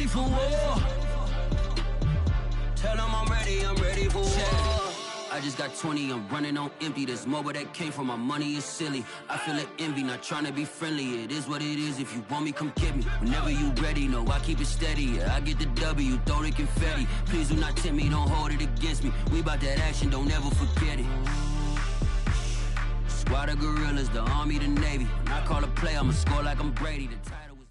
ready for war. Tell them I'm ready for war. I just got 20, I'm running on empty. This mobile that came from my money is silly. I feel it envy, not trying to be friendly. It is what it is, if you want me, come get me. Whenever you ready, no, I keep it steady. Yeah, I get the W, throw the confetti. Please do not tempt me, don't hold it against me. We bout that action, don't ever forget it. Squad of gorillas, the Army, the Navy. When I call a play, I'ma score like I'm Brady. The title was...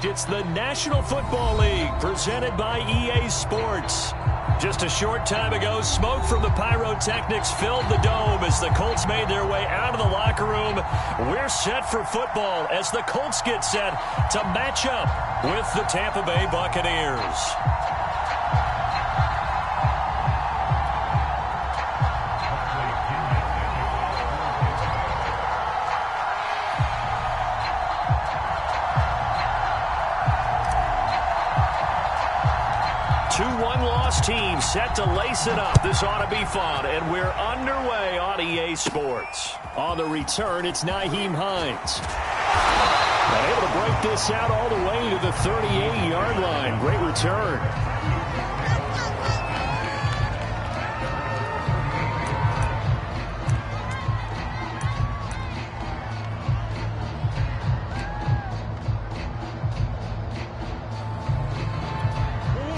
It's the National Football League, presented by EA Sports. Just a short time ago, smoke from the pyrotechnics filled the dome as the Colts made their way out of the locker room. We're set for football as the Colts get set to match up with the Tampa Bay Buccaneers. Two one-loss teams set to lace it up. This ought to be fun, and we're underway on EA Sports. On the return, it's Nyheim Hines. And able to break this out all the way to the 38-yard line. Great return.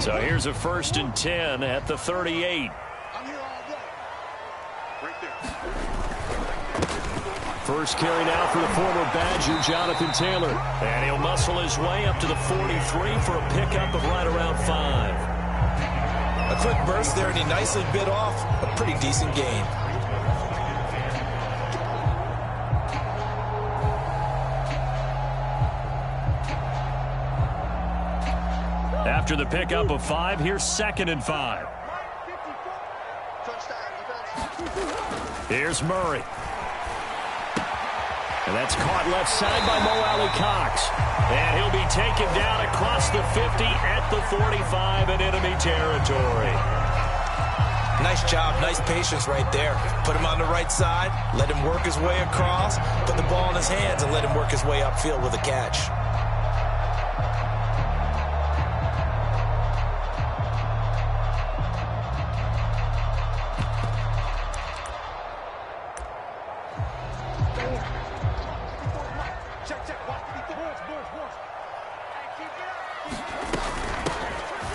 So here's a 1st and 10 at the 38. First carry now for the former Badger, Jonathan Taylor. And he'll muscle his way up to the 43 for a pickup of right around 5. A quick burst there, and he nicely bit off a pretty decent gain. After the pickup of 5, here's 2nd and 5. Here's Murray. And that's caught left side by Mo Alley-Cox. And he'll be taken down across the 50 at the 45 in enemy territory. Nice job, nice patience right there. Put him on the right side, let him work his way across, put the ball in his hands, and let him work his way upfield with a catch.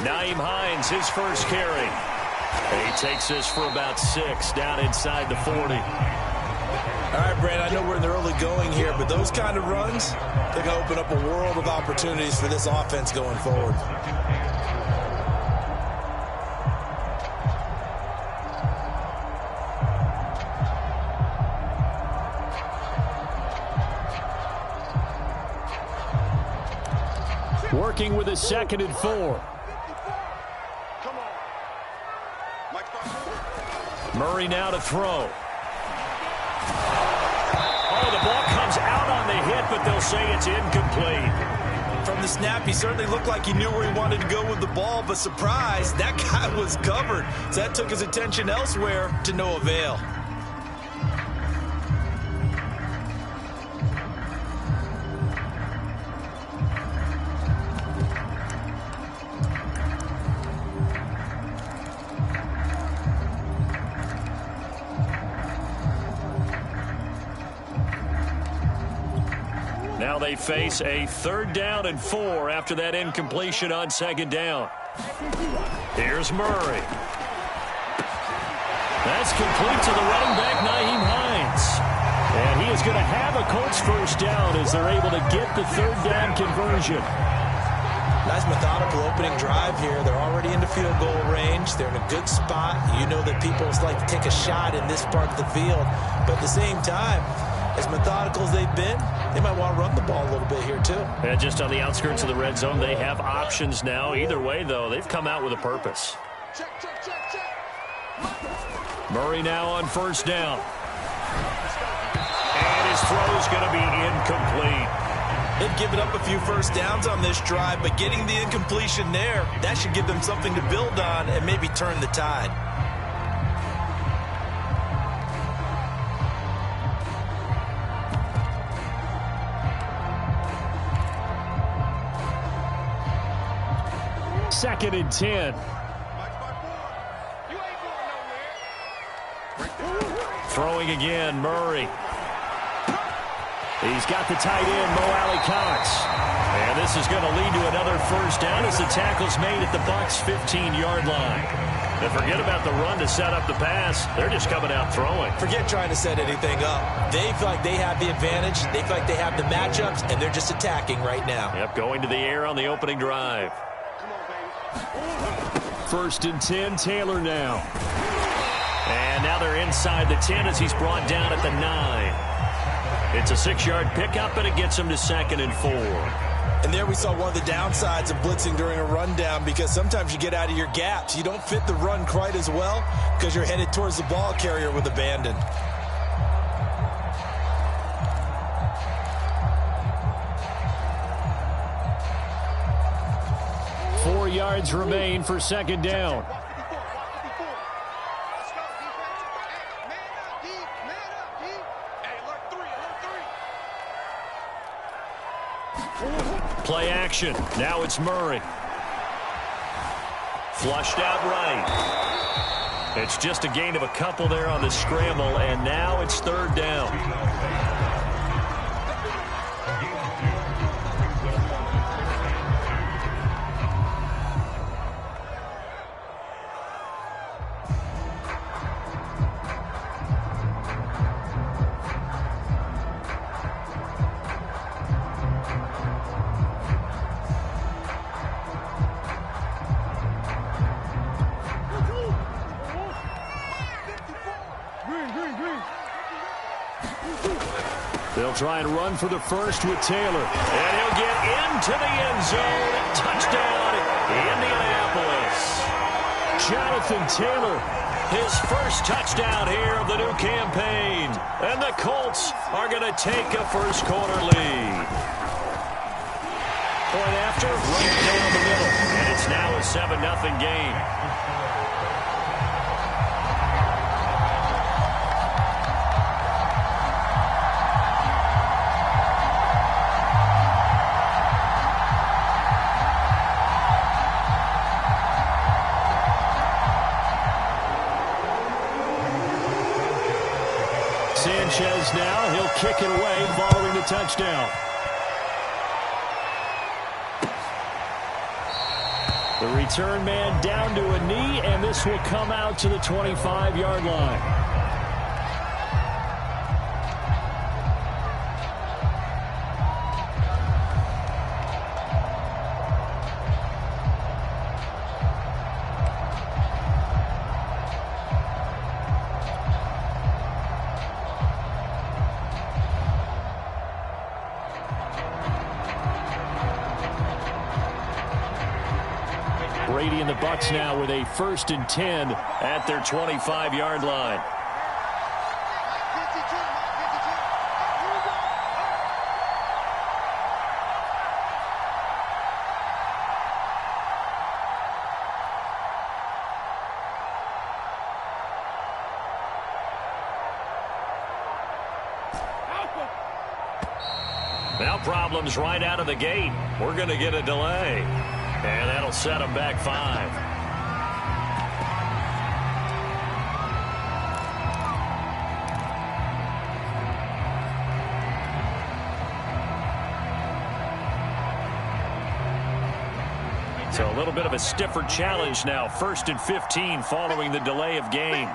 Nyheim Hines, his first carry. And he takes this for about 6 down inside the 40. All right, Brand, I know we're in the early going here, but those kind of runs, they're going to open up a world of opportunities for this offense going forward. Working with a 2nd and 4. Murray now to throw. Oh, the ball comes out on the hit, but they'll say it's incomplete. From the snap, he certainly looked like he knew where he wanted to go with the ball, but surprise, that guy was covered. So that took his attention elsewhere to no avail. Now they face a 3rd down and 4 after that incompletion on 2nd down. Here's Murray. That's complete to the running back, Nyheim Hines. And he is going to have a Colts first down as they're able to get the 3rd down conversion. Nice methodical opening drive here. They're already into field goal range. They're in a good spot. You know that people like to take a shot in this part of the field. But at the same time, as methodical as they've been, they might want to run the ball a little bit here, too. And just on the outskirts of the red zone, they have options now. Either way, though, they've come out with a purpose. Murray now on 1st down. And his throw is going to be incomplete. They've given up a few first downs on this drive, but getting the incompletion there, that should give them something to build on and maybe turn the tide. 2nd and 10. Throwing again, Murray. He's got the tight end, Mo Alley-Cox. And this is going to lead to another first down as the tackle's made at the Bucs' 15-yard line. And forget about the run to set up the pass. They're just coming out throwing. Forget trying to set anything up. They feel like they have the advantage. They feel like they have the matchups, and they're just attacking right now. Yep, going to the air on the opening drive. 1st and 10, Taylor now. And now they're inside the 10 as he's brought down at the 9. It's a 6-yard pickup, and it gets him to 2nd and 4. And there we saw one of the downsides of blitzing during a rundown, because sometimes you get out of your gaps. You don't fit the run quite as well because you're headed towards the ball carrier with abandon. Four yards remain for 2nd down. Play action. Now it's Murray. Flushed out right. It's just a gain of a couple there on the scramble, and now it's 3rd down. They'll try and run for the first with Taylor. And he'll get into the end zone. Touchdown, Indianapolis. Jonathan Taylor, his first touchdown here of the new campaign. And the Colts are going to take a first-quarter lead. Point after, right down the middle. And it's now a 7-0 game. Sanchez now, he'll kick it away following the touchdown. The return man down to a knee, and this will come out to the 25-yard line. Brady and the Bucs now with a 1st and 10 at their 25-yard line. Now problems right out of the gate. We're going to get a delay. And that'll set them back 5. So a little bit of a stiffer challenge now. 1st and 15 following the delay of game.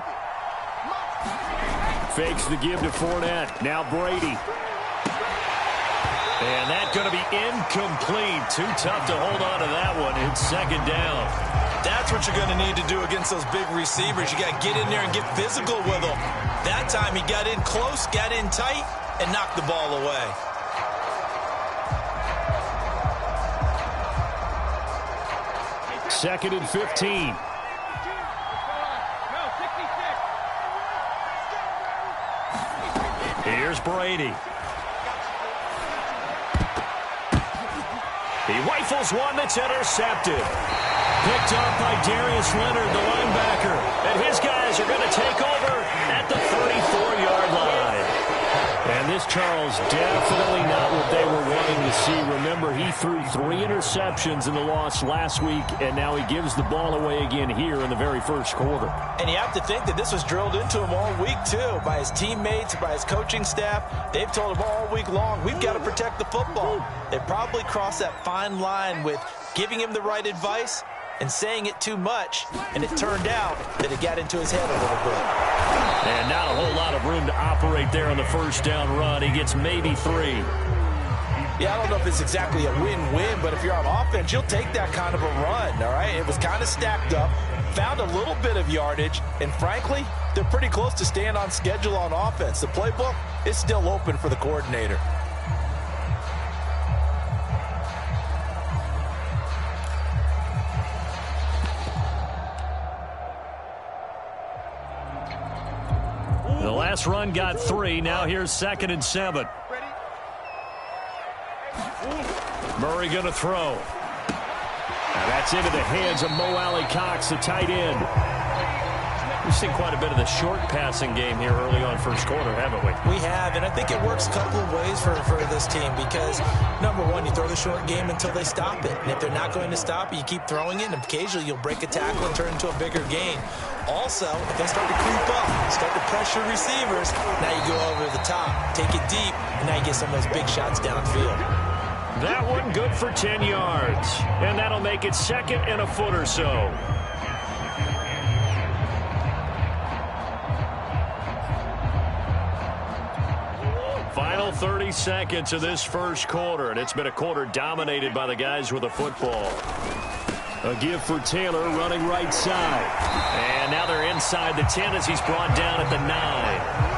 Fakes the give to Fournette. Now Brady. And that's going to be incomplete. Too tough to hold on to that one. It's 2nd down. That's what you're going to need to do against those big receivers. You got to get in there and get physical with them. That time he got in close, got in tight, and knocked the ball away. Second and 15. Here's Brady. He rifles one that's intercepted. Picked up by Darius Leonard, the linebacker. And his guys are going to take over at the 34-yard line. And this this, Charles, definitely not what they were wanting to see. Remember, he threw 3 interceptions in the loss last week, and now he gives the ball away again here in the very first quarter. And you have to think that this was drilled into him all week, too, by his teammates, by his coaching staff. They've told him all week long, we've got to protect the football. They probably crossed that fine line with giving him the right advice and saying it too much, and it turned out that it got into his head a little bit. And not a whole lot of room to operate there on the first down run. He gets maybe 3. Yeah, I don't know if it's exactly a win-win, but if you're on offense, you'll take that kind of a run, all right? It was kind of stacked up, found a little bit of yardage, and frankly, they're pretty close to staying on schedule on offense. The playbook is still open for the coordinator. The last run got 3. Now here's 2nd and 7. Murray going to throw. Now that's into the hands of Mo Alley-Cox, the tight end. We've seen quite a bit of the short passing game here early on first quarter, haven't we? We have, and I think it works a couple of ways for this team because, number one, you throw the short game until they stop it. And if they're not going to stop it, you keep throwing it, and occasionally you'll break a tackle and turn into a bigger gain. Also, if they start to creep up, start to pressure receivers, now you go over the top, take it deep, and now you get some of those big shots downfield. That one good for 10 yards, and that'll make it 2nd and a foot or so. Final 30 seconds of this first quarter, and it's been a quarter dominated by the guys with the football. A give for Taylor running right side. And now they're inside the 10 as he's brought down at the 9.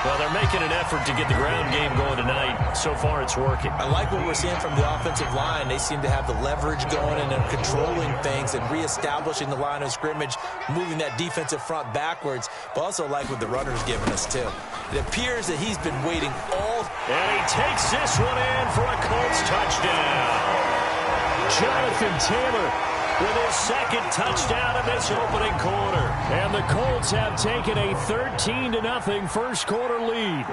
Well, they're making an effort to get the ground game going tonight. So far, it's working. I like what we're seeing from the offensive line. They seem to have the leverage going and they're controlling things and reestablishing the line of scrimmage, moving that defensive front backwards, but also like what the runner's giving us, too. It appears that he's been waiting all... And he takes this one in for a Colts touchdown. Jonathan Taylor with his 2nd touchdown in this opening quarter. And the Colts have taken a 13-0 first quarter lead.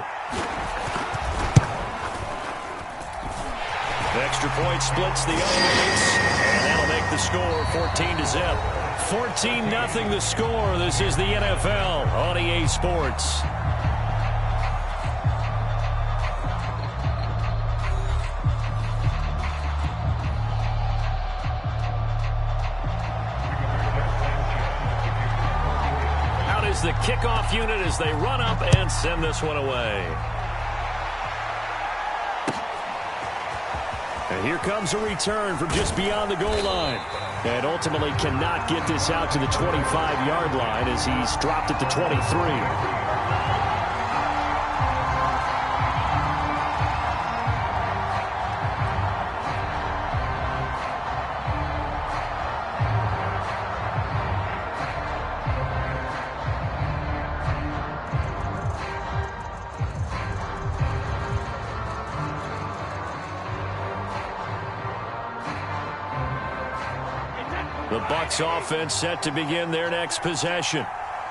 Extra point splits the Owls, and that'll make the score 14-0. 14-0 the score. This is the NFL on EA Sports. The kickoff unit as they run up and send this one away. And here comes a return from just beyond the goal line. And ultimately cannot get this out to the 25-yard line as he's dropped it to 23. The Bucs offense set to begin their next possession.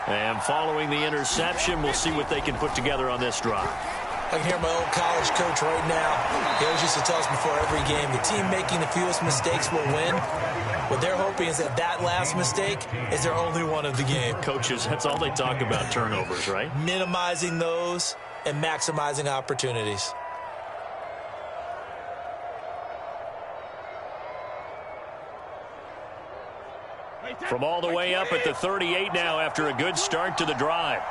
And following the interception, we'll see what they can put together on this drive. I can hear my old college coach right now. He always used to tell us before every game, the team making the fewest mistakes will win. What they're hoping is that that last mistake is their only one of the game. Coaches, that's all they talk about, turnovers, right? Minimizing those and maximizing opportunities. From all the way up at the 38 now after a good start to the drive.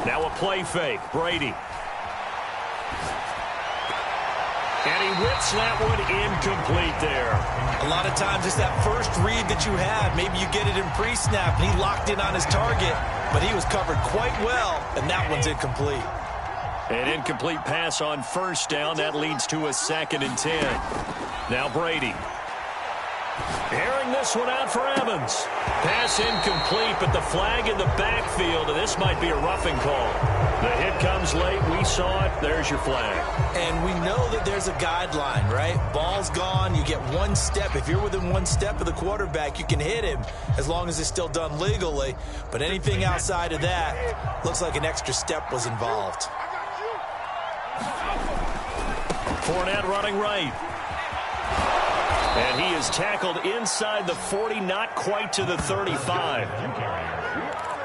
Now a play fake. Brady. And he whips that one incomplete there. A lot of times it's that first read that you have. Maybe you get it in pre-snap and he locked in on his target, but he was covered quite well, and that one's incomplete. An incomplete pass on first down. That leads to a 2nd and 10. Now Brady. Airing this one out for Evans. Pass incomplete, but the flag in the backfield, and this might be a roughing call. The hit it comes late. We saw it. There's your flag. And we know that there's a guideline, right? Ball's gone. You get one step. If you're within one step of the quarterback, you can hit him as long as it's still done legally. But anything outside of that looks like an extra step was involved. Fournette running right. And he is tackled inside the 40, not quite to the 35.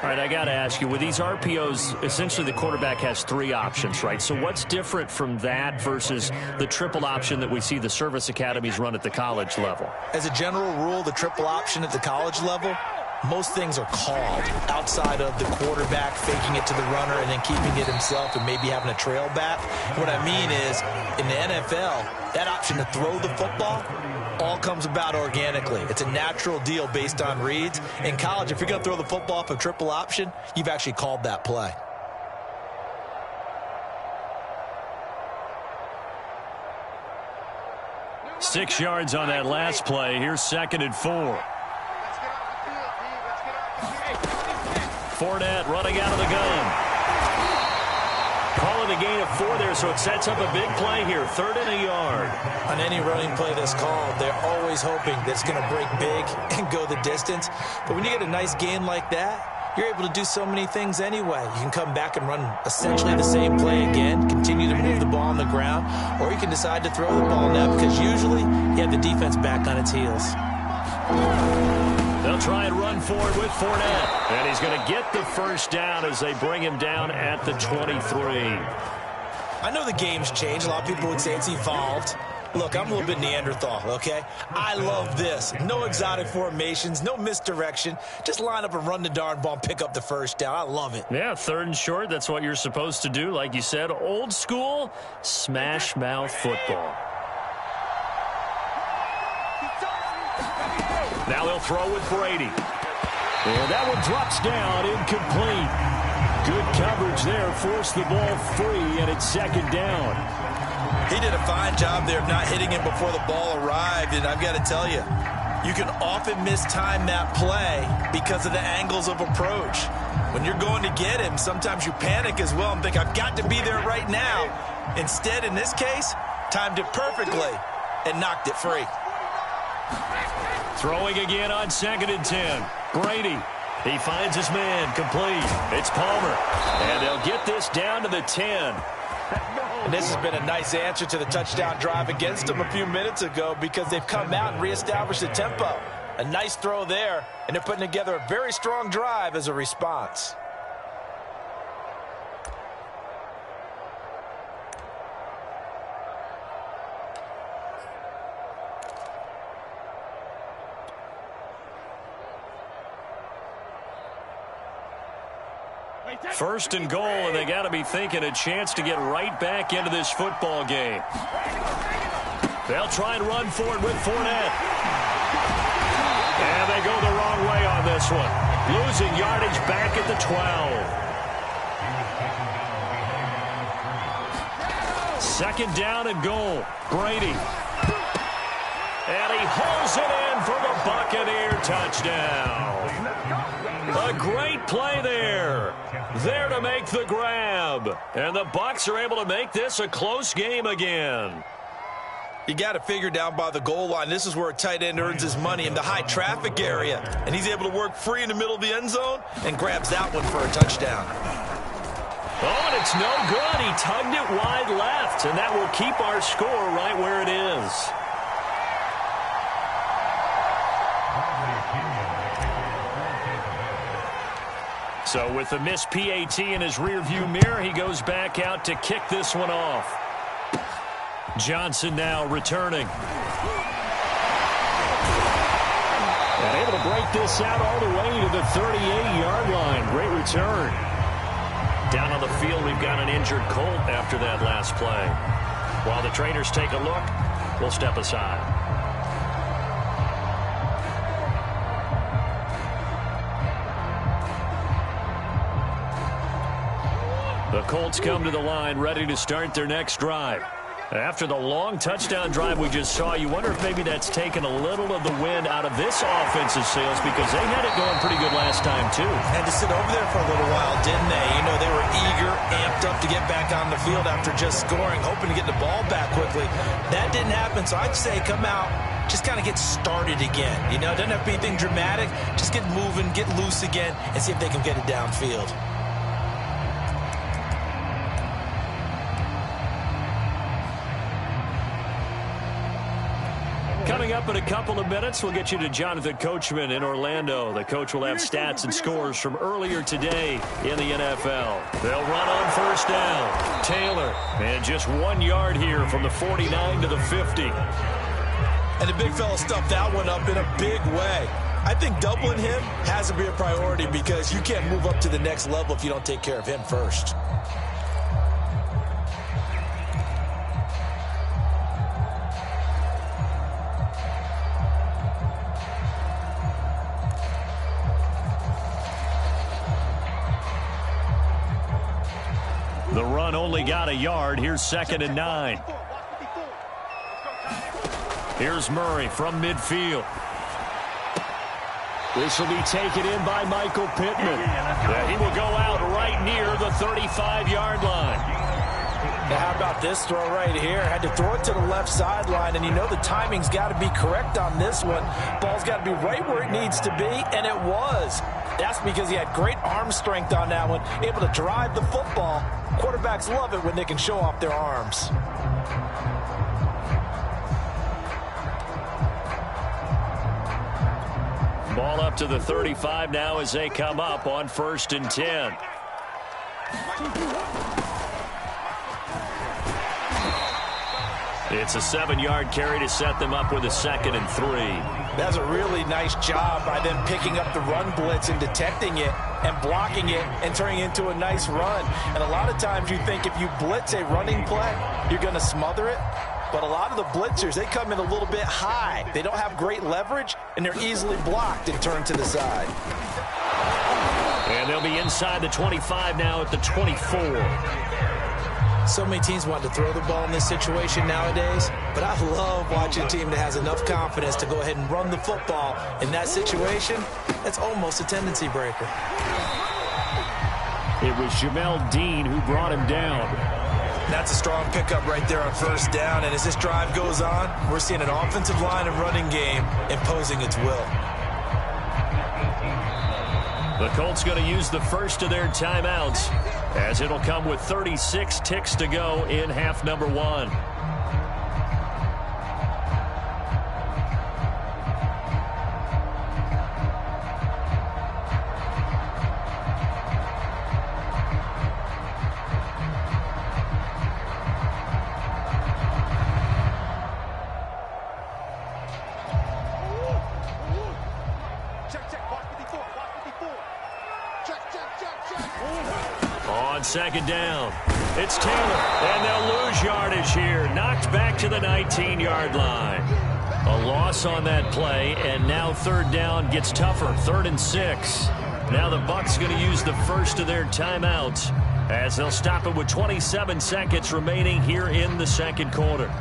All right, I got to ask you, with these RPOs, essentially the quarterback has three options, right? So what's different from that versus the triple option that we see the service academies run at the college level? As a general rule, the triple option at the college level, most things are called outside of the quarterback faking it to the runner and then keeping it himself and maybe having a trail back. What I mean is, in the NFL, that option to throw the football all comes about organically. It's a natural deal based on reads. In college, if you're going to throw the football off a triple option, you've actually called that play. Six yards on that last play. Here's 2nd and 4. Fournette running out of the gun. Calling a gain of 4 there, so it sets up a big play here. 3rd and a yard. On any running play that's called, they're always hoping that it's going to break big and go the distance. But when you get a nice gain like that, you're able to do so many things anyway. You can come back and run essentially the same play again, continue to move the ball on the ground, or you can decide to throw the ball now because usually you have the defense back on its heels. They'll try and run forward with Fournette. And he's going to get the first down as they bring him down at the 23. I know the game's changed. A lot of people would say it's evolved. Look, I'm a little bit Neanderthal, okay? I love this. No exotic formations, no misdirection. Just line up and run the darn ball and pick up the first down. I love it. Yeah, 3rd and short. That's what you're supposed to do. Like you said, old school smash mouth football. Now they'll throw with Brady. And that one drops down, incomplete. Good coverage there, forced the ball free, and it's 2nd down. He did a fine job there of not hitting him before the ball arrived, and I've got to tell you, you can often mistime that play because of the angles of approach. When you're going to get him, sometimes you panic as well and think, I've got to be there right now. Instead, in this case, timed it perfectly and knocked it free. Throwing again on 2nd and 10. Brady. He finds his man. Complete. It's Palmer. And they'll get this down to the 10. And this has been a nice answer to the touchdown drive against them a few minutes ago because they've come out and reestablished the tempo. A nice throw there, and they're putting together a very strong drive as a response. First and goal, and they got to be thinking a chance to get right back into this football game. They'll try and run forward with Fournette. And they go the wrong way on this one. Losing yardage back at the 12. 2nd down and goal. Brady. And he holds it in for the Buccaneer touchdown. A great play there. There to make the grab. And the Bucs are able to make this a close game again. You got to figure down by the goal line. This is where a tight end earns his money in the high traffic area. And he's able to work free in the middle of the end zone and grabs that one for a touchdown. Oh, and it's no good. He tugged it wide left. And that will keep our score right where it is. So with the missed PAT in his rearview mirror, he goes back out to kick this one off. Johnson now returning. And able to break this out all the way to the 38-yard line. Great return. Down on the field, we've got an injured Colt after that last play. While the trainers take a look, we'll step aside. The Colts come to the line ready to start their next drive. After the long touchdown drive we just saw, you wonder if maybe that's taken a little of the wind out of this offensive sails because they had it going pretty good last time, too. Had to sit over there for a little while, didn't they? You know, they were eager, amped pumped up to get back on the field after just scoring, hoping to get the ball back quickly. That didn't happen, so I'd say come out, just kind of get started again. You know, it doesn't have to be anything dramatic. Just get moving, get loose again, and see if they can get it downfield. Coming up in a couple of minutes, we'll get you to Jonathan Coachman in Orlando. The coach will have stats and scores from earlier today in the NFL. They'll run on first down. Taylor, and just 1 yard here from the 49 to the 50. And the big fella stuffed that one up in a big way. I think doubling him has to be a priority because you can't move up to the next level if you don't take care of him first. The run only got a yard. Here's 2nd and 9. Here's Murray from midfield. This will be taken in by Michael Pittman. He will go out right near the 35-yard line. Now how about this throw right here? Had to throw it to the left sideline, and you know the timing's got to be correct on this one. Ball's got to be right where it needs to be, and it was. That's because he had great arm strength on that one, able to drive the football. Quarterbacks love it when they can show off their arms. Ball up to the 35 now as they come up on 1st and 10. It's a 7-yard carry to set them up with a 2nd and 3. That's a really nice job by them picking up the run blitz and detecting it and blocking it and turning it into a nice run. And a lot of times you think if you blitz a running play, you're going to smother it. But a lot of the blitzers, they come in a little bit high. They don't have great leverage, and they're easily blocked and turned to the side. And they'll be inside the 25 now at the 24. So many teams want to throw the ball in this situation nowadays, but I love watching a team that has enough confidence to go ahead and run the football. In that situation, that's almost a tendency breaker. It was Jamel Dean who brought him down. That's a strong pickup right there on first down, and as this drive goes on, we're seeing an offensive line and running game imposing its will. The Colts going to use the first of their timeouts, as it'll come with 36 ticks to go in half number 1. On 2nd down, it's Taylor, and they'll lose yardage here. Knocked back to the 19-yard line. A loss on that play, and now 3rd down gets tougher. 3rd and 6. Now the Bucs going to use the first of their timeouts, as they'll stop it with 27 seconds remaining here in the 2nd quarter.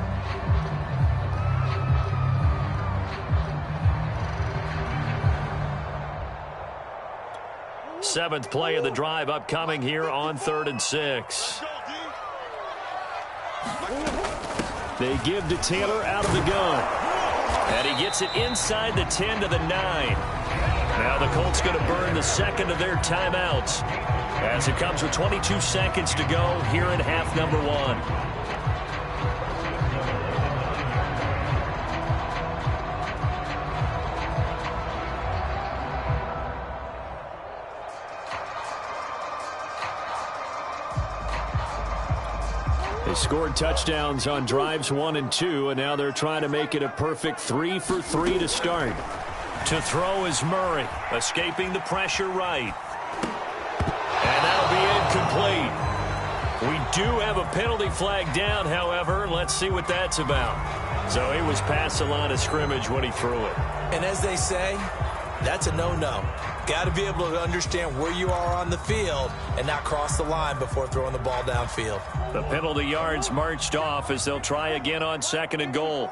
Seventh play of the drive upcoming here on 3rd and 6. They give to Taylor out of the gun. And he gets it inside the 10 to the 9. Now the Colts going to burn the 2nd of their timeouts, as it comes with 22 seconds to go here in half number 1. They scored touchdowns on drives 1 and 2, and now they're trying to make it a perfect 3 for 3 to start. To throw is Murray, escaping the pressure right. And that'll be incomplete. We do have a penalty flag down, however. Let's see what that's about. So he was past the line of scrimmage when he threw it. And as they say, that's a no-no. Got to be able to understand where you are on the field and not cross the line before throwing the ball downfield. The penalty yards marched off as they'll try again on 2nd and goal.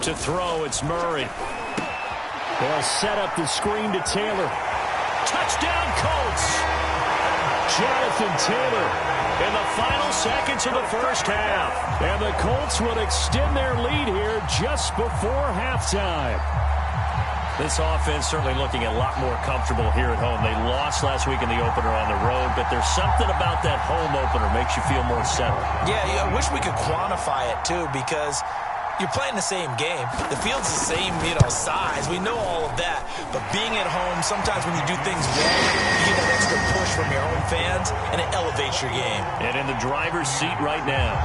To throw, it's Murray. They'll set up the screen to Taylor. Touchdown, Colts! Jonathan Taylor in the final seconds of the first half. And the Colts would extend their lead here just before halftime. This offense certainly looking a lot more comfortable here at home. They lost last week in the opener on the road, but there's something about that home opener makes you feel more settled. Yeah, I wish we could quantify it, too, because you're playing the same game. The field's the same, size. We know all of that. But being at home, sometimes when you do things well, you get an extra push from your home fans, and it elevates your game. And in the driver's seat right now.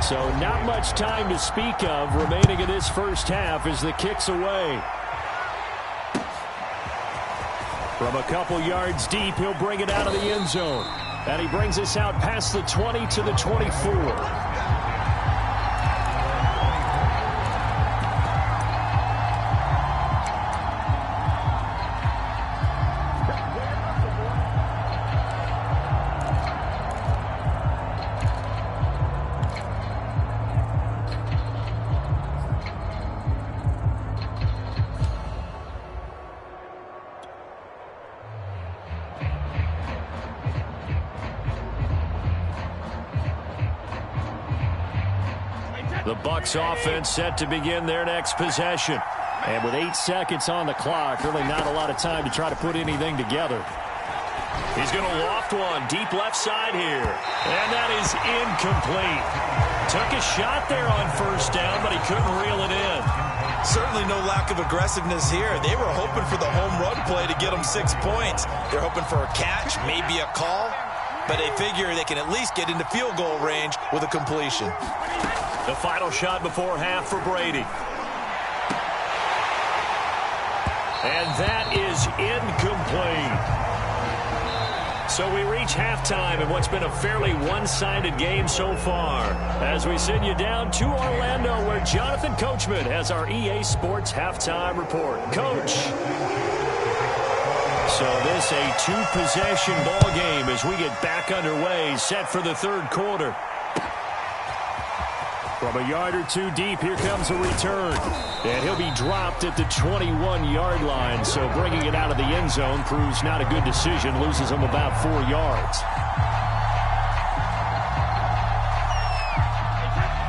So not much time to speak of remaining in this first half as the kick's away. From a couple yards deep, he'll bring it out of the end zone. And he brings us out past the 20 to the 24. The Bucs offense set to begin their next possession. And with 8 seconds on the clock, really not a lot of time to try to put anything together. He's going to loft one deep left side here. And that is incomplete. Took a shot there on first down, but he couldn't reel it in. Certainly no lack of aggressiveness here. They were hoping for the home run play to get them 6 points. They're hoping for a catch, maybe a call. But they figure they can at least get into field goal range with a completion. The final shot before half for Brady. And that is incomplete. So we reach halftime in what's been a fairly one-sided game so far. As we send you down to Orlando, where Jonathan Coachman has our EA Sports halftime report. Coach. So this a two-possession ball game as we get back underway, set for the third quarter. From a yard or two deep, here comes a return. And he'll be dropped at the 21-yard line, so bringing it out of the end zone proves not a good decision, loses him about 4 yards.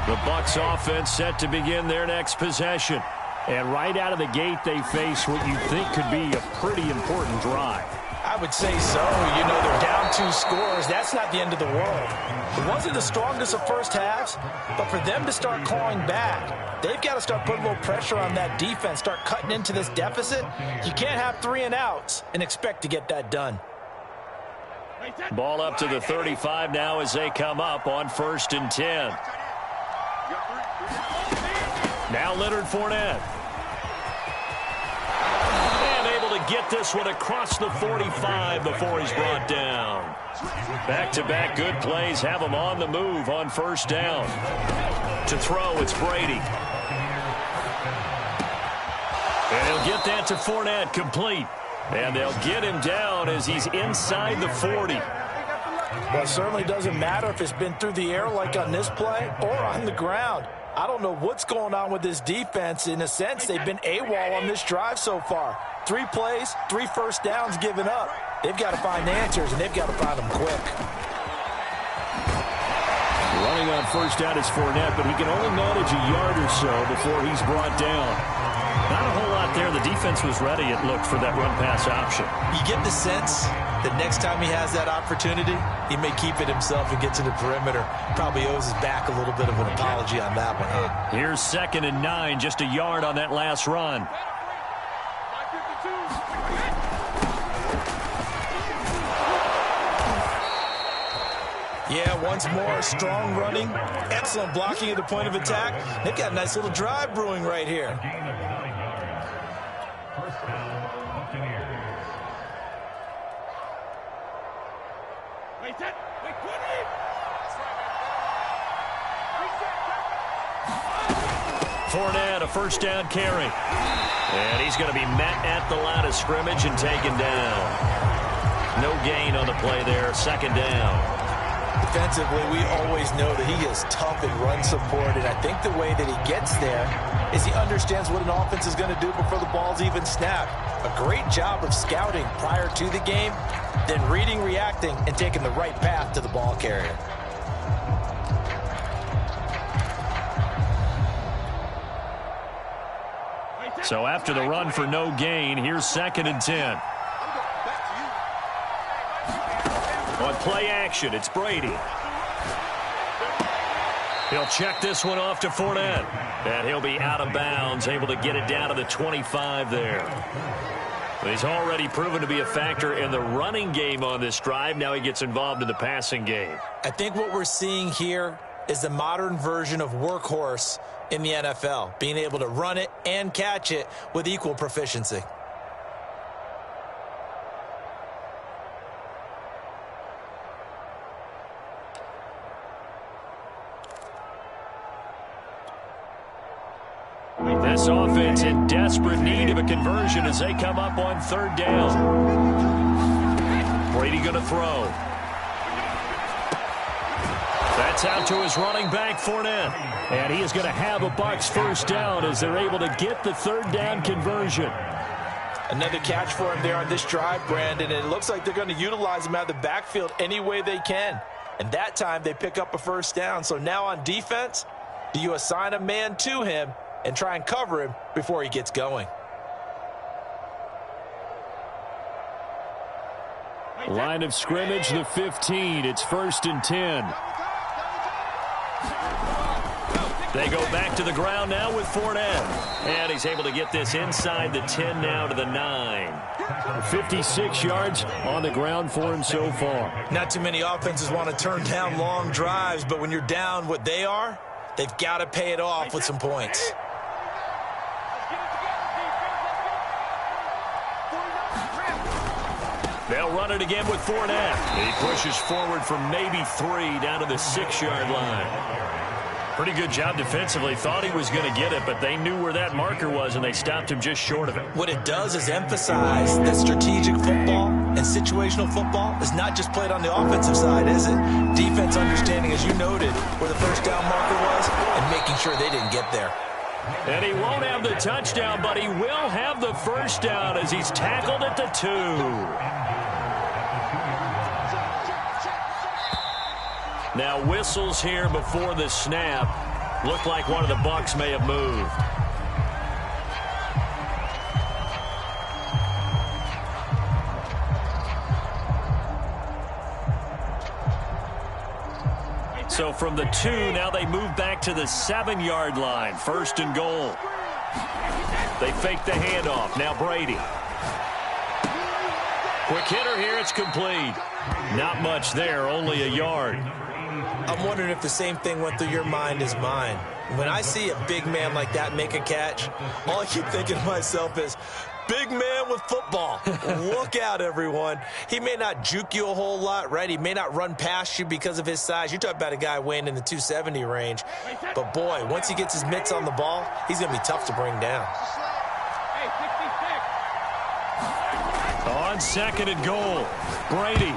The Bucs offense set to begin their next possession. And right out of the gate, they face what you think could be a pretty important drive. I would say so. They're down 2 scores. That's not the end of the world. It wasn't the strongest of first halves, but for them to start clawing back, they've got to start putting a little pressure on that defense, start cutting into this deficit. You can't have 3 and outs and expect to get that done. Ball up to the 35 now as they come up on 1st and 10. Now Leonard Fournette. Get this one across the 45 before he's brought down. Back-to-back good plays have him on the move on 1st down. To throw, it's Brady. And he'll get that to Fournette, complete. And they'll get him down as he's inside the 40. Well, it certainly doesn't matter if it's been through the air like on this play or on the ground. I don't know what's going on with this defense. In a sense, they've been AWOL on this drive so far. 3 plays, 3 first downs given up. They've got to find answers, and they've got to find them quick. Running on 1st down is Fournette, but he can only manage a yard or so before he's brought down. Not a whole lot there. The defense was ready, it looked, for that run-pass option. You get the sense that next time he has that opportunity, he may keep it himself and get to the perimeter. Probably owes his back a little bit of an apology on that one, huh? Here's 2nd and 9, just a yard on that last run. Yeah, once more, strong running, excellent blocking at the point of attack. They've got a nice little drive brewing right here. Fournette, a 1st down carry. And he's going to be met at the line of scrimmage and taken down. No gain on the play there. Second down. Defensively, we always know that he is tough in run support, and I think the way that he gets there is he understands what an offense is going to do before the ball's even snapped. A great job of scouting prior to the game, then reading, reacting, and taking the right path to the ball carrier. So after the run for no gain, here's 2nd and 10. On play action, it's Brady. He'll check this one off to Fournette. And he'll be out of bounds, able to get it down to the 25 there. But he's already proven to be a factor in the running game on this drive. Now he gets involved in the passing game. I think what we're seeing here is the modern version of workhorse in the NFL, being able to run it and catch it with equal proficiency. This offense in desperate need of a conversion as they come up on 3rd down. Brady going to throw. That's out to his running back, Fournette. And he is going to have a Bucs 1st down as they're able to get the 3rd down conversion. Another catch for him there on this drive, Brandon, and it looks like they're going to utilize him out of the backfield any way they can. And that time they pick up a 1st down. So now on defense, do you assign a man to him and try and cover him before he gets going? Line of scrimmage, the 15. It's 1st and 10. They go back to the ground now with Fournette. And he's able to get this inside the 10 now to the 9. 56 yards on the ground for him so far. Not too many offenses want to turn down long drives, but when you're down what they are, they've got to pay it off with some points. They'll run it again with Fournette. He pushes forward from maybe 3 down to the 6-yard line. Pretty good job defensively. Thought he was going to get it, but they knew where that marker was, and they stopped him just short of it. What it does is emphasize that strategic football and situational football is not just played on the offensive side, is it? Defense understanding, as you noted, where the 1st down marker was and making sure they didn't get there. And he won't have the touchdown, but he will have the 1st down as he's tackled at the 2. Now whistles here before the snap. Looked like one of the Bucs may have moved. So from the 2, now they move back to the 7-yard line. 1st and goal. They fake the handoff. Now Brady. Quick hitter here. It's complete. Not much there. Only a yard. I'm wondering if the same thing went through your mind as mine. When I see a big man like that make a catch, all I keep thinking to myself is, big man with football. Look out, everyone. He may not juke you a whole lot, right? He may not run past you because of his size. You talk about a guy weighing in the 270 range. But, boy, once he gets his mitts on the ball, he's going to be tough to bring down. On 2nd and goal, Brady.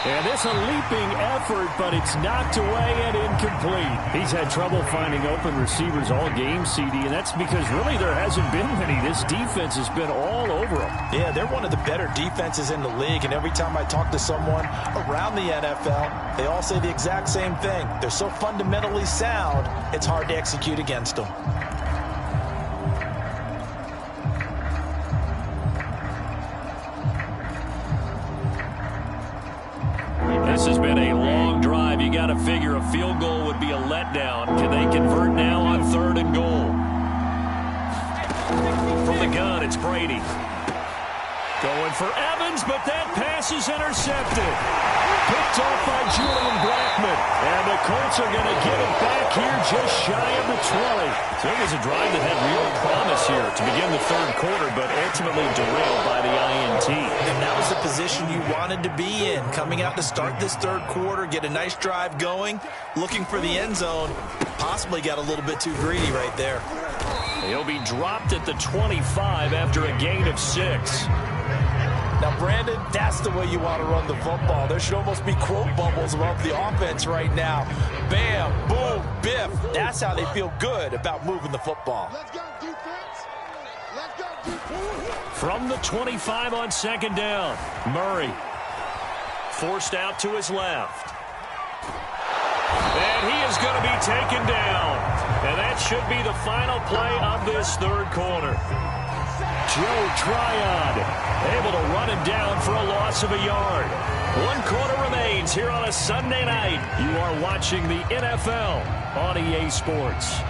And it's a leaping effort, but it's knocked away and incomplete. He's had trouble finding open receivers all game, CD, and that's because really there hasn't been many. This defense has been all over them. Yeah, they're one of the better defenses in the league, and every time I talk to someone around the NFL, they all say the exact same thing. They're so fundamentally sound, it's hard to execute against them. This has been a long drive. You got to figure a field goal would be a letdown. Can they convert now on 3rd and goal? From the gun, it's Brady. Going for Evans, but that pass is intercepted. Picked off by Julian Blackmon. And the Colts are going to get it back here just shy of the 20. So it was a drive that had real promise here to begin the 3rd quarter, but ultimately derailed by the INT. And that was the position you wanted to be in. Coming out to start this 3rd quarter, get a nice drive going, looking for the end zone. Possibly got a little bit too greedy right there. He'll be dropped at the 25 after a gain of 6. Now, Brandon, that's the way you want to run the football. There should almost be quote bubbles above the offense right now. Bam, boom, biff. That's how they feel good about moving the football. Let's go, defense. Let's go, defense. From the 25 on second down, Murray forced out to his left. And he is going to be taken down. And that should be the final play of this third quarter. Joe Tryon able to run him down for a loss of a yard. 1 quarter remains here on a Sunday night. You are watching the NFL on EA Sports.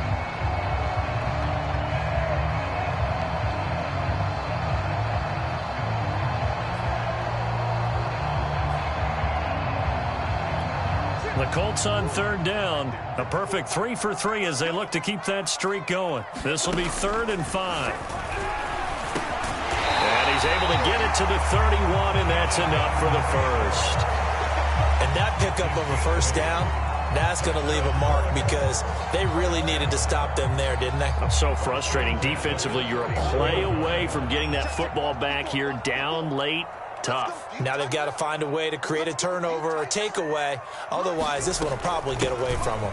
The Colts on third down. A perfect 3 for 3 as they look to keep that streak going. This will be 3rd and 5. And he's able to get it to the 31, and that's enough for the first. And that pickup of a first down, that's going to leave a mark because they really needed to stop them there, didn't they? So frustrating. Defensively, you're a play away from getting that football back here down late. Tough. Now they've got to find a way to create a turnover or takeaway. Otherwise, this one will probably get away from them.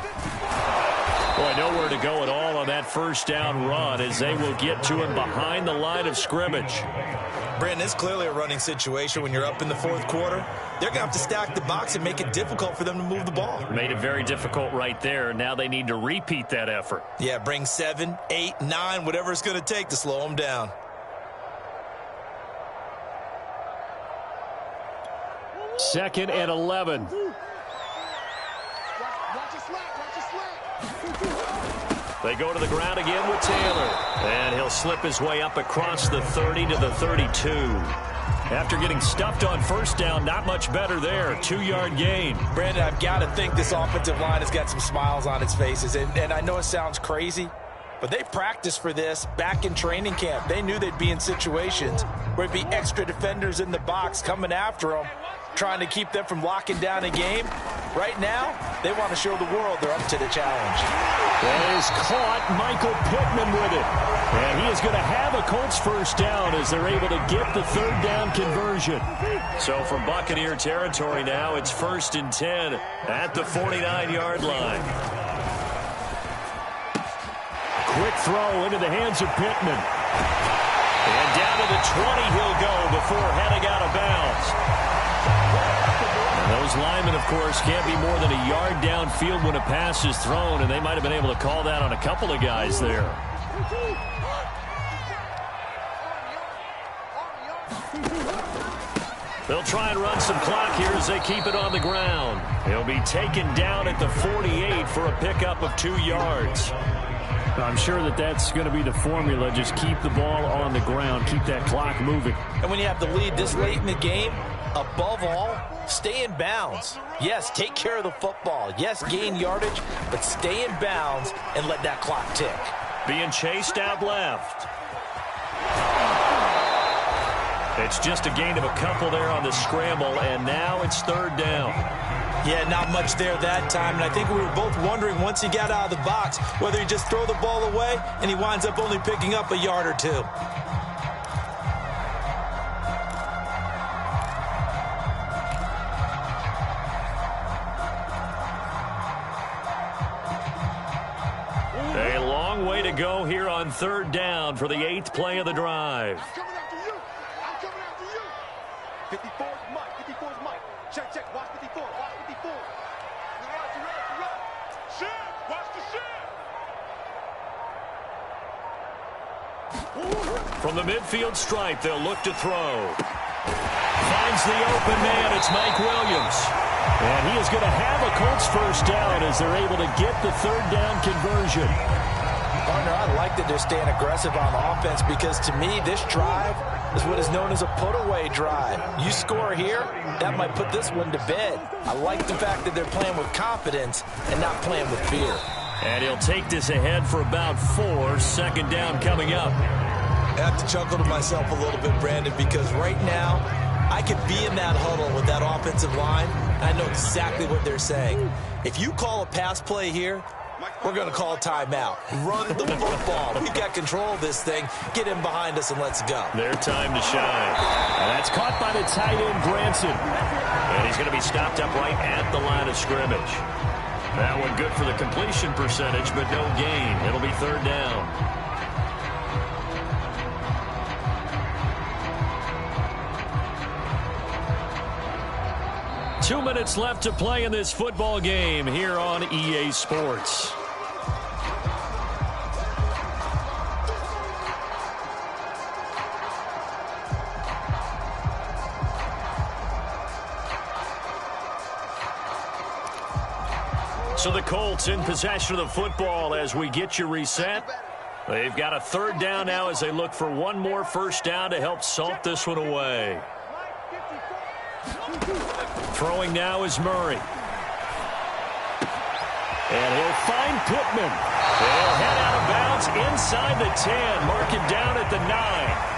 Boy, nowhere to go at all on that first down run as they will get to him behind the line of scrimmage. Brandon, it's clearly a running situation when you're up in the fourth quarter. They're going to have to stack the box and make it difficult for them to move the ball. Made it very difficult right there. Now they need to repeat that effort. Yeah, bring 7, 8, 9, whatever it's going to take to slow them down. Second and 11. Watch your slack, watch your slack. They go to the ground again with Taylor. And he'll slip his way up across the 30 to the 32. After getting stuffed on first down, not much better there. 2-yard gain. Brandon, I've got to think this offensive line has got some smiles on its faces. And I know it sounds crazy, but they practiced for this back in training camp. They knew they'd be in situations where it'd be extra defenders in the box coming after them, trying to keep them from locking down a game. Right now, they want to show the world they're up to the challenge. That is caught. Michael Pittman with it. And he is going to have a Colts first down as they're able to get the third down conversion. So from Buccaneer territory now, it's 1st and 10 at the 49-yard line. Quick throw into the hands of Pittman. And down to the 20 he'll go before heading out of bounds. And those linemen, of course, can't be more than a yard downfield when a pass is thrown, and they might have been able to call that on a couple of guys there. They'll try and run some clock here as they keep it on the ground. He'll be taken down at the 48 for a pickup of 2 yards. I'm sure that that's going to be the formula. Just keep the ball on the ground. Keep that clock moving. And when you have the lead this late in the game, above all, stay in bounds. Yes, take care of the football. Yes, gain yardage, but stay in bounds and let that clock tick. Being chased out left. It's just a gain of a couple there on the scramble, and now it's 3rd down. Yeah, not much there that time, and I think we were both wondering once he got out of the box whether he just throw the ball away and he winds up only picking up a yard or 2. A long way to go here on 3rd down for the 8th play of the drive. I'm coming after you. I'm coming after you. 54 is Mike. 54 is Mike. Check, check. Watch 54. Watch 54. You're right. Shit. Watch the shit. From the midfield stripe, they'll look to throw. Finds the open man. It's Mike Williams. And he is going to have a Colts first down as they're able to get the 3rd down conversion. Partner, I like that they're staying aggressive on offense because to me, this drive is what is known as a put-away drive. You score here, that might put this one to bed. I like the fact that they're playing with confidence and not playing with fear. And he'll take this ahead for about 4. 2nd down coming up. I have to chuckle to myself a little bit, Brandon, because right now, I could be in that huddle with that offensive line. I know exactly what they're saying. If you call a pass play here, We're going to call timeout. Run the football. We've got control of this thing. Get him behind us and let's go. Their time to shine. And that's caught by the tight end, Branson. And he's going to be stopped up right at the line of scrimmage. That one good for the completion percentage, but no gain. It'll be third down. Two minutes left to play in this football game here on EA Sports. So the Colts in possession of the football as we get you reset. They've got a third down now as they look for one more first down to help salt this one away. Throwing now is Murray. And he'll find Pittman. They'll head out of bounds inside the 10. Mark him down at the 9.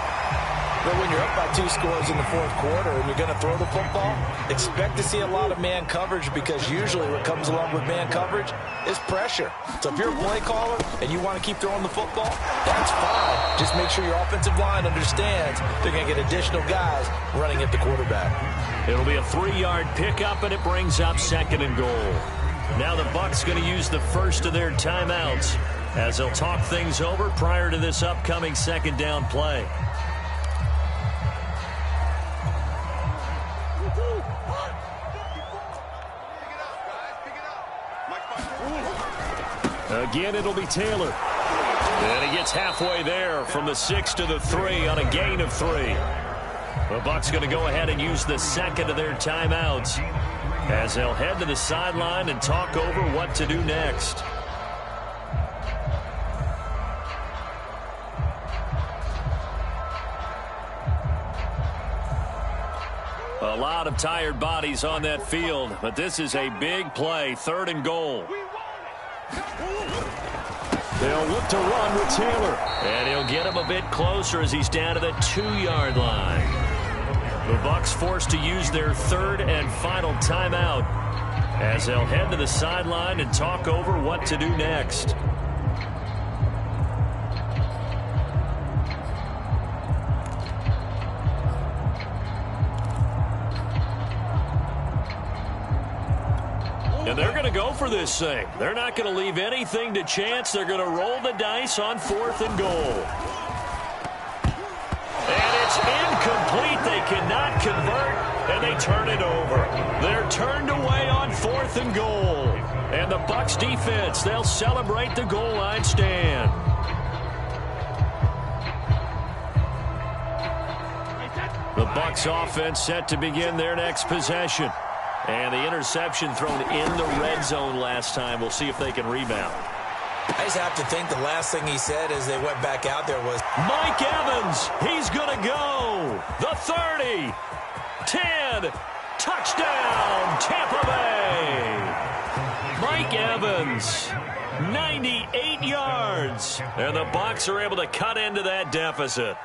But when you're up by 2 scores in the fourth quarter and you're going to throw the football, expect to see a lot of man coverage because usually what comes along with man coverage is pressure. So if you're a play caller and you want to keep throwing the football, that's fine. Just make sure your offensive line understands they're going to get additional guys running at the quarterback. It'll be a 3-yard pickup, and it brings up 2nd and goal. Now the Bucs going to use the first of their timeouts as they'll talk things over prior to this upcoming 2nd down play. Again, it'll be Taylor. And he gets halfway there from the 6 to the 3 on a gain of 3. The Bucs going to go ahead and use the second of their timeouts as they'll head to the sideline and talk over what to do next. A lot of tired bodies on that field, but this is a big play, 3rd and goal. They'll look to run with Taylor, and he'll get him a bit closer as he's down to the 2-yard line. The Bucs forced to use their 3rd and final timeout as they'll head to the sideline and talk over what to do next. And they're going to go for this thing. They're not going to leave anything to chance. They're going to roll the dice on 4th and goal. And it's incomplete. They cannot convert, and they turn it over. They're turned away on 4th and goal. And the Bucs defense, they'll celebrate the goal line stand. The Bucs offense set to begin their next possession. And the interception thrown in the red zone last time. We'll see if they can rebound. I just have to think the last thing he said as they went back out there was, Mike Evans, he's going to go. The 30, 10, touchdown, Tampa Bay. Mike Evans, 98 yards. And the Bucs are able to cut into that deficit.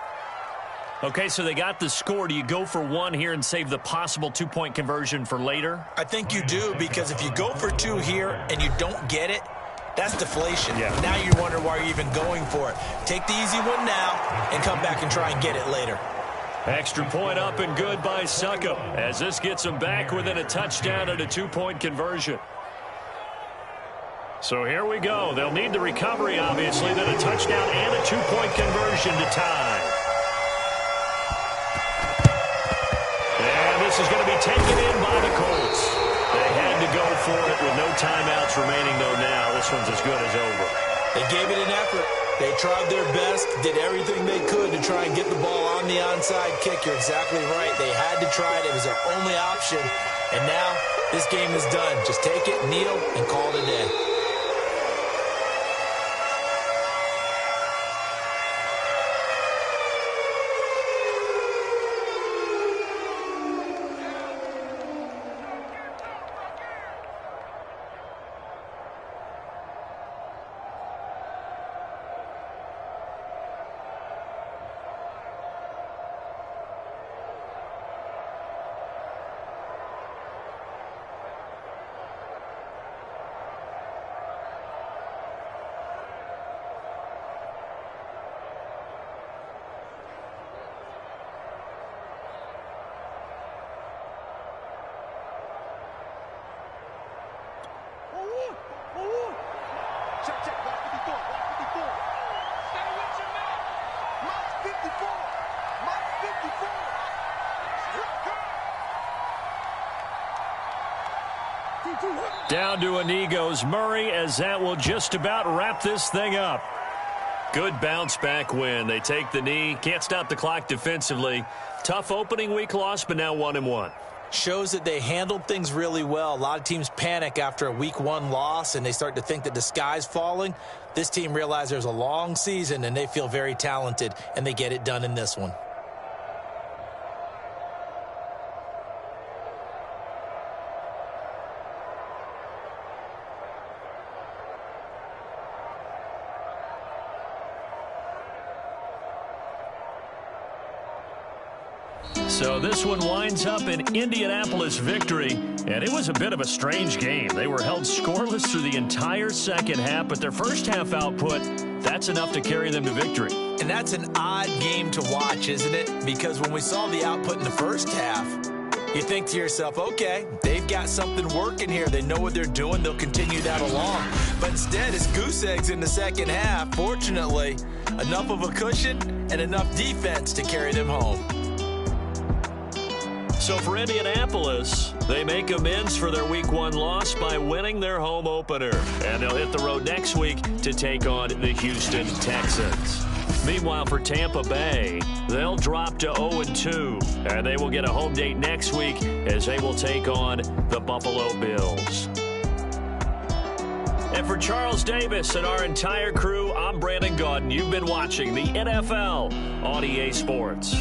Okay, so they got the score. Do you go for 1 here and save the possible 2-point conversion for later? I think you do, because if you go for 2 here and you don't get it, that's deflation. Yeah. Now you wonder why you're even going for it. Take the easy one now and come back and try and get it later. Extra point up and good by Suckup as this gets them back within a touchdown and a 2-point conversion. So here we go. They'll need the recovery, obviously, then a touchdown and a 2-point conversion to tie. And this is going to be taken in by the Colts. They had to go for it with no timeouts remaining, though, now. This one's as good as over. They gave it an effort. They tried their best, did everything they could to try and get the ball on the onside kick. You're exactly right. They had to try it. It was their only option. And now this game is done. Just take it, kneel, and call it a day. Down to a knee goes Murray, as that will just about wrap this thing up. Good bounce-back win. They take the knee. Can't stop the clock defensively. Tough opening week loss, but now 1-1. Shows that they handled things really well. A lot of teams panic after a week 1 loss, and they start to think that the sky's falling. This team realizes there's a long season, and they feel very talented, and they get it done in this one. So this one winds up an Indianapolis victory, and it was a bit of a strange game. They were held scoreless through the entire second half, but their first half output, that's enough to carry them to victory. And that's an odd game to watch, isn't it? Because when we saw the output in the first half, you think to yourself, okay, they've got something working here. They know what they're doing. They'll continue that along. But instead, it's goose eggs in the second half. Fortunately, enough of a cushion and enough defense to carry them home. So for Indianapolis, they make amends for their Week 1 loss by winning their home opener. And they'll hit the road next week to take on the Houston Texans. Meanwhile, for Tampa Bay, they'll drop to 0-2. And they will get a home date next week as they will take on the Buffalo Bills. And for Charles Davis and our entire crew, I'm Brandon Gaudin. You've been watching the NFL on EA Sports.